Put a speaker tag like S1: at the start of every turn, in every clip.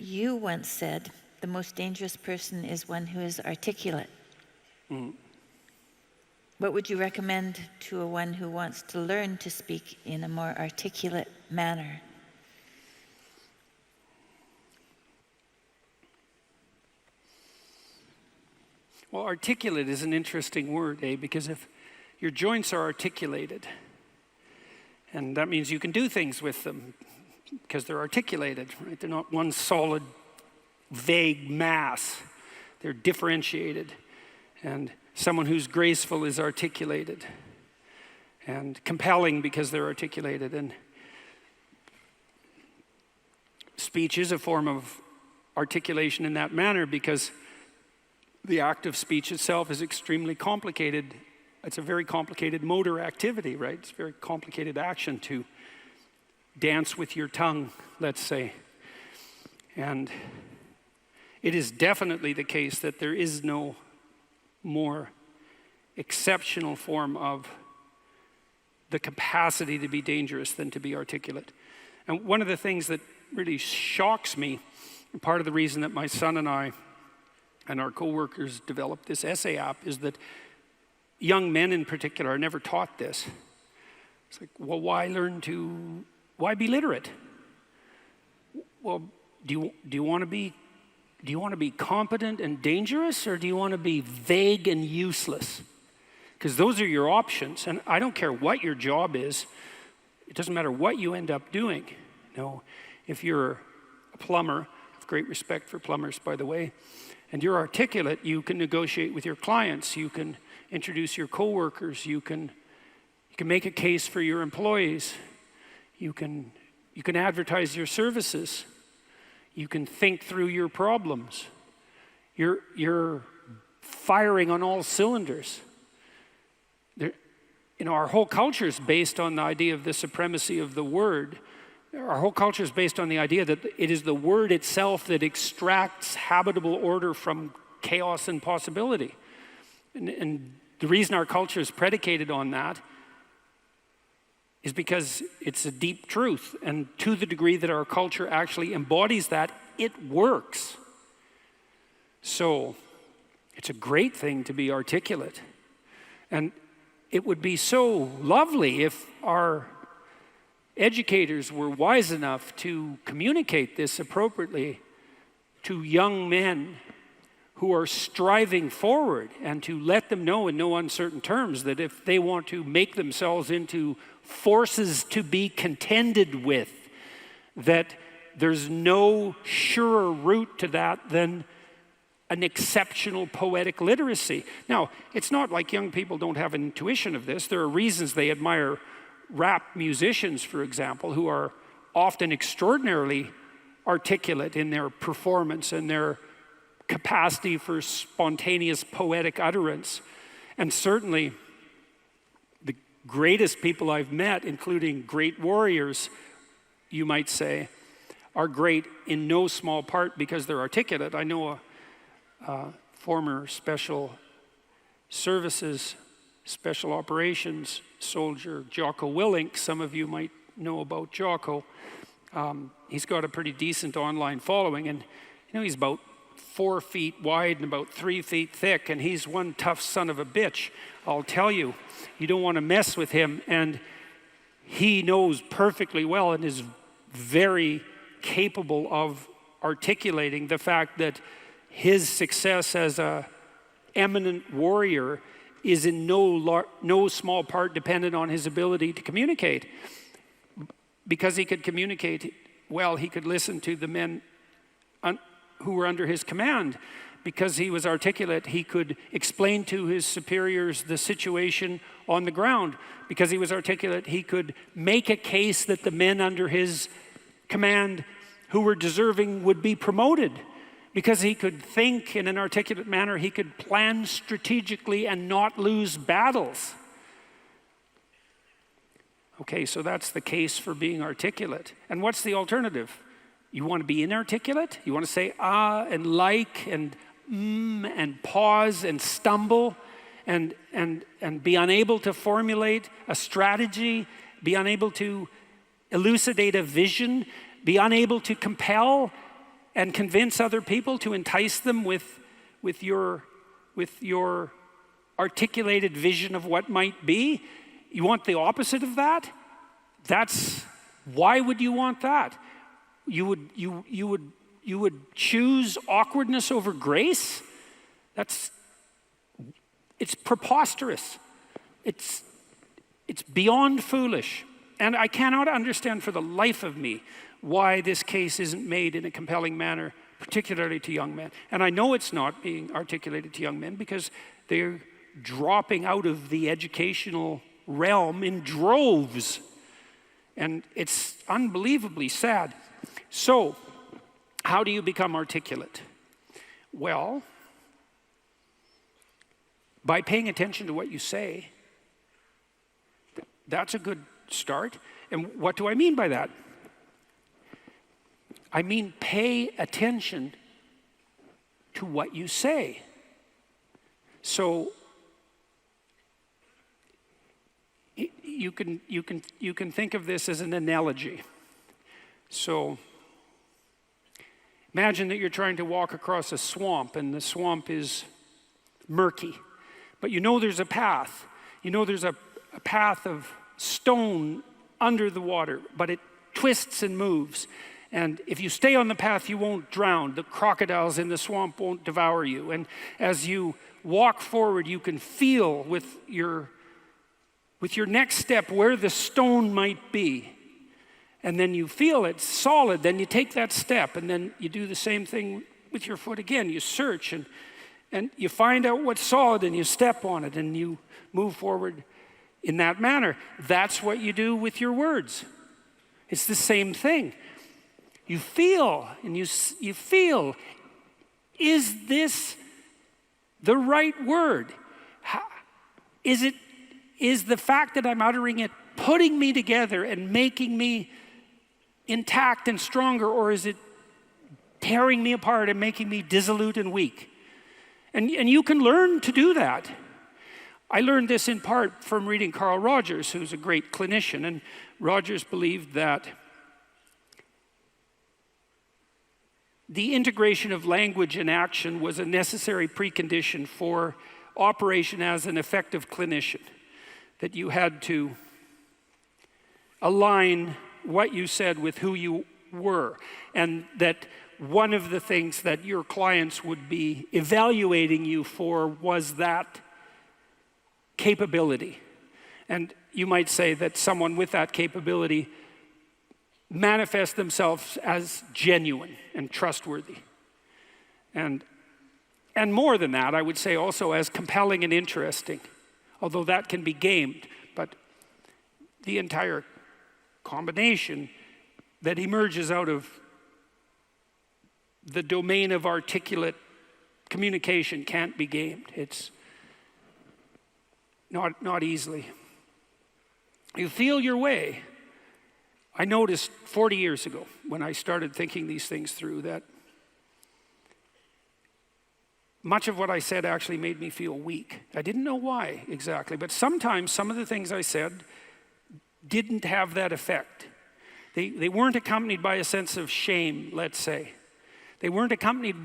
S1: You once said, the most dangerous person is one who is articulate. What would you recommend to a one who wants to learn to speak in a more articulate manner?
S2: Well, articulate is an interesting word, because if your joints are articulated, and that means you can do things with them because they're articulated, right? They're not one solid, vague mass. They're differentiated. And someone who's graceful is articulated and compelling because they're articulated. And speech is a form of articulation in that manner because the act of speech itself is extremely complicated. It's a very complicated motor activity, right? It's a very complicated action to dance with your tongue, let's say. And it is definitely the case that there is no more exceptional form of the capacity to be dangerous than to be articulate. And one of the things that really shocks me, and part of the reason that my son and I and our co-workers developed this essay app, is that young men in particular are never taught this. It's like, well, why be literate? Well, do you want to be competent and dangerous, or do you want to be vague and useless? Because those are your options, and I don't care what your job is. It doesn't matter what you end up doing. If you're a plumber, I have great respect for plumbers, by the way, and you're articulate, you can negotiate with your clients, you can introduce your coworkers, you can make a case for your employees, you can advertise your services, you can think through your problems. You're firing on all cylinders. Our whole culture is based on the idea of the supremacy of the word. Our whole culture is based on the idea that it is the word itself that extracts habitable order from chaos and possibility. And the reason our culture is predicated on that is because it's a deep truth. And to the degree that our culture actually embodies that, it works. So it's a great thing to be articulate. And it would be so lovely if our educators were wise enough to communicate this appropriately to young men who are striving forward, and to let them know in no uncertain terms that if they want to make themselves into forces to be contended with, that there's no surer route to that than an exceptional poetic literacy. Now, it's not like young people don't have an intuition of this. There are reasons they admire rap musicians, for example, who are often extraordinarily articulate in their performance and their capacity for spontaneous poetic utterance. And certainly the greatest people I've met, including great warriors, you might say, are great in no small part because they're articulate. I know a former special services, special operations soldier, Jocko Willink. Some of you might know about Jocko. He's got a pretty decent online following, and he's about 4 feet wide and about 3 feet thick, and he's one tough son of a bitch. I'll tell you, you don't want to mess with him, and he knows perfectly well and is very capable of articulating the fact that his success as an eminent warrior is in no small part dependent on his ability to communicate. Because he could communicate well, he could listen to the men who were under his command. Because he was articulate, he could explain to his superiors the situation on the ground. Because he was articulate, he could make a case that the men under his command who were deserving would be promoted. Because he could think in an articulate manner, he could plan strategically and not lose battles. Okay, so that's the case for being articulate. And what's the alternative? You want to be inarticulate? You want to say and like and and pause and stumble and be unable to formulate a strategy, be unable to elucidate a vision, be unable to compel? and convince other people, to entice them with your articulated vision of what might be? You want the opposite of that? Why would you want that? You would choose awkwardness over grace? It's preposterous. It's beyond foolish. And I cannot understand for the life of me why this case isn't made in a compelling manner, particularly to young men. And I know it's not being articulated to young men because they're dropping out of the educational realm in droves. And it's unbelievably sad. So, how do you become articulate? Well, by paying attention to what you say. That's a good start. And what do I mean by that? I mean, pay attention to what you say. So you can think of this as an analogy. So imagine that you're trying to walk across a swamp, and the swamp is murky, but you know there's a path. You know there's a path of stone under the water, but it twists and moves. And if you stay on the path, you won't drown. The crocodiles in the swamp won't devour you. And as you walk forward, you can feel with your next step where the stone might be. And then you feel it's solid, then you take that step, and then you do the same thing with your foot again. You search and you find out what's solid, and you step on it, and you move forward in that manner. That's what you do with your words. It's the same thing. You feel, and you feel, is this the right word? Is the fact that I'm uttering it putting me together and making me intact and stronger, or is it tearing me apart and making me dissolute and weak? And you can learn to do that. I learned this in part from reading Carl Rogers, who's a great clinician, and Rogers believed that the integration of language and action was a necessary precondition for operation as an effective clinician, that you had to align what you said with who you were, and that one of the things that your clients would be evaluating you for was that capability. And you might say that someone with that capability manifest themselves as genuine and trustworthy. And more than that, I would say also as compelling and interesting, although that can be gamed. But the entire combination that emerges out of the domain of articulate communication can't be gamed. It's not easily. You feel your way. I noticed 40 years ago when I started thinking these things through that much of what I said actually made me feel weak. I didn't know why exactly, but sometimes some of the things I said didn't have that effect. They weren't accompanied by a sense of shame, let's say. They weren't accompanied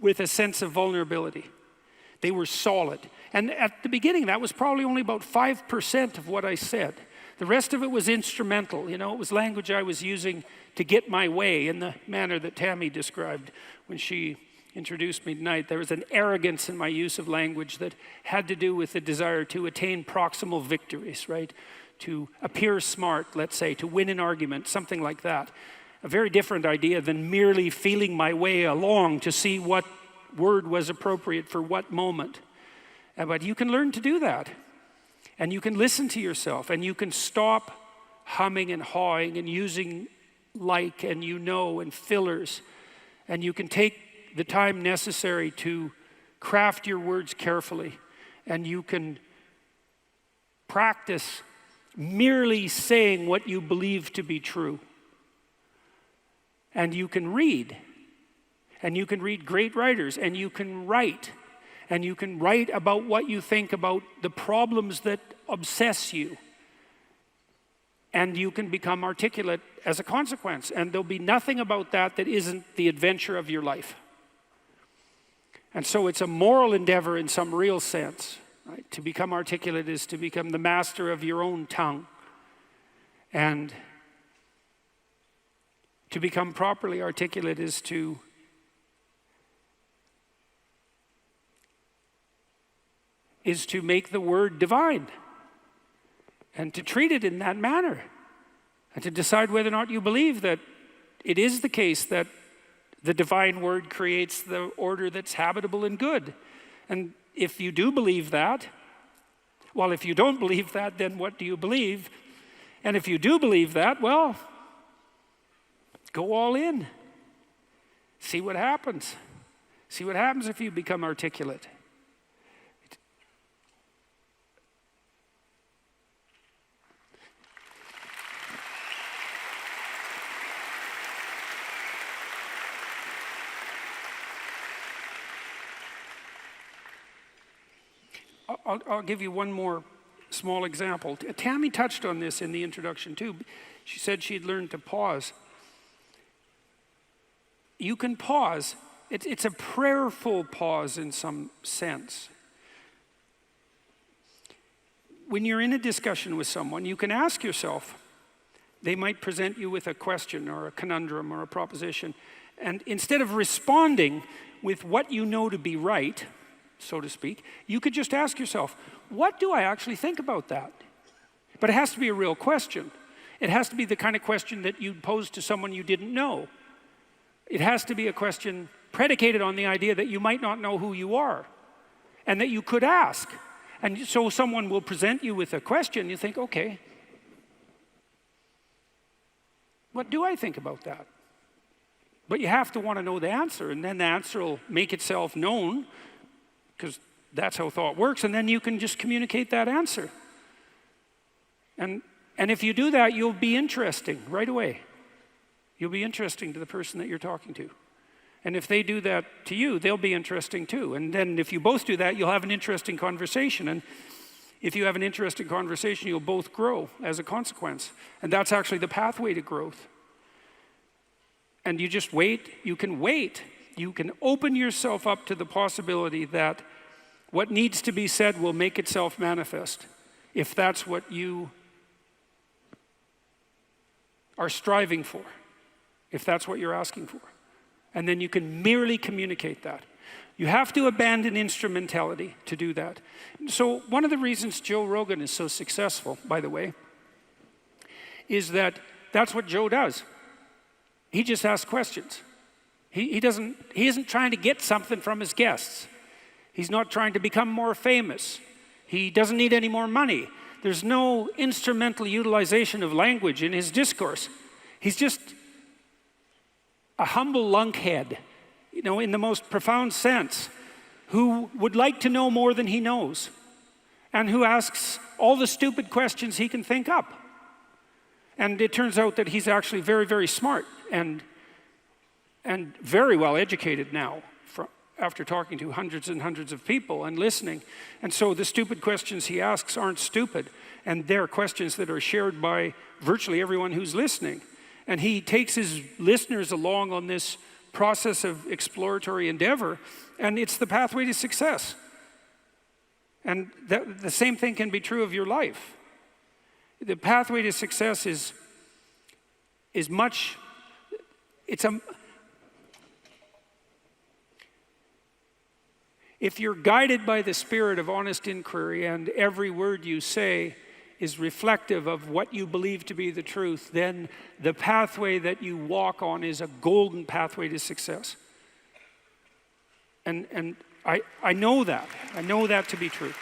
S2: with a sense of vulnerability. They were solid. And at the beginning, that was probably only about 5% of what I said. The rest of it was instrumental. You know, it was language I was using to get my way in the manner that Tammy described when she introduced me tonight. There was an arrogance in my use of language that had to do with the desire to attain proximal victories, right? To appear smart, let's say, to win an argument, something like that. A very different idea than merely feeling my way along to see what word was appropriate for what moment. But you can learn to do that. And you can listen to yourself, and you can stop humming and hawing and using like and you know and fillers. And you can take the time necessary to craft your words carefully. And you can practice merely saying what you believe to be true. And you can read. And you can read great writers. And you can write. And you can write about what you think about the problems that obsess you. And you can become articulate as a consequence. And there'll be nothing about that that isn't the adventure of your life. And so it's a moral endeavor in some real sense. Right? To become articulate is to become the master of your own tongue. And to become properly articulate is to make the word divine and to treat it in that manner and to decide whether or not you believe that it is the case that the divine word creates the order that's habitable and good. And if you do believe that, well, if you don't believe that, then what do you believe? And if you do believe that, well, go all in. See what happens. See what happens if you become articulate. I'll give you one more small example. Tammy touched on this in the introduction too. She said she'd learned to pause. You can pause. It's a prayerful pause in some sense. When you're in a discussion with someone, you can ask yourself, they might present you with a question or a conundrum or a proposition, and instead of responding with what you know to be right, so to speak, you could just ask yourself, what do I actually think about that? But it has to be a real question. It has to be the kind of question that you'd pose to someone you didn't know. It has to be a question predicated on the idea that you might not know who you are and that you could ask. And so someone will present you with a question, you think, okay, what do I think about that? But you have to want to know the answer, and then the answer will make itself known, because that's how thought works, and then you can just communicate that answer. And if you do that, you'll be interesting right away. You'll be interesting to the person that you're talking to. And if they do that to you, they'll be interesting too. And then if you both do that, you'll have an interesting conversation. And if you have an interesting conversation, you'll both grow as a consequence. And that's actually the pathway to growth. And you just wait. You can wait. You can open yourself up to the possibility that what needs to be said will make itself manifest, if that's what you are striving for, if that's what you're asking for. And then you can merely communicate that. You have to abandon instrumentality to do that. So one of the reasons Joe Rogan is so successful, by the way, is that that's what Joe does. He just asks questions. He isn't trying to get something from his guests. He's not trying to become more famous. He doesn't need any more money. There's no instrumental utilization of language in his discourse. He's just a humble lunkhead, in the most profound sense, who would like to know more than he knows, and who asks all the stupid questions he can think up. And it turns out that he's actually very, very smart and very well educated now, after talking to hundreds and hundreds of people and listening. And so the stupid questions he asks aren't stupid, and they're questions that are shared by virtually everyone who's listening. And he takes his listeners along on this process of exploratory endeavor, and it's the pathway to success. And the same thing can be true of your life. The pathway to success is much, if you're guided by the spirit of honest inquiry and every word you say is reflective of what you believe to be the truth, then the pathway that you walk on is a golden pathway to success. And I know that. I know that to be true.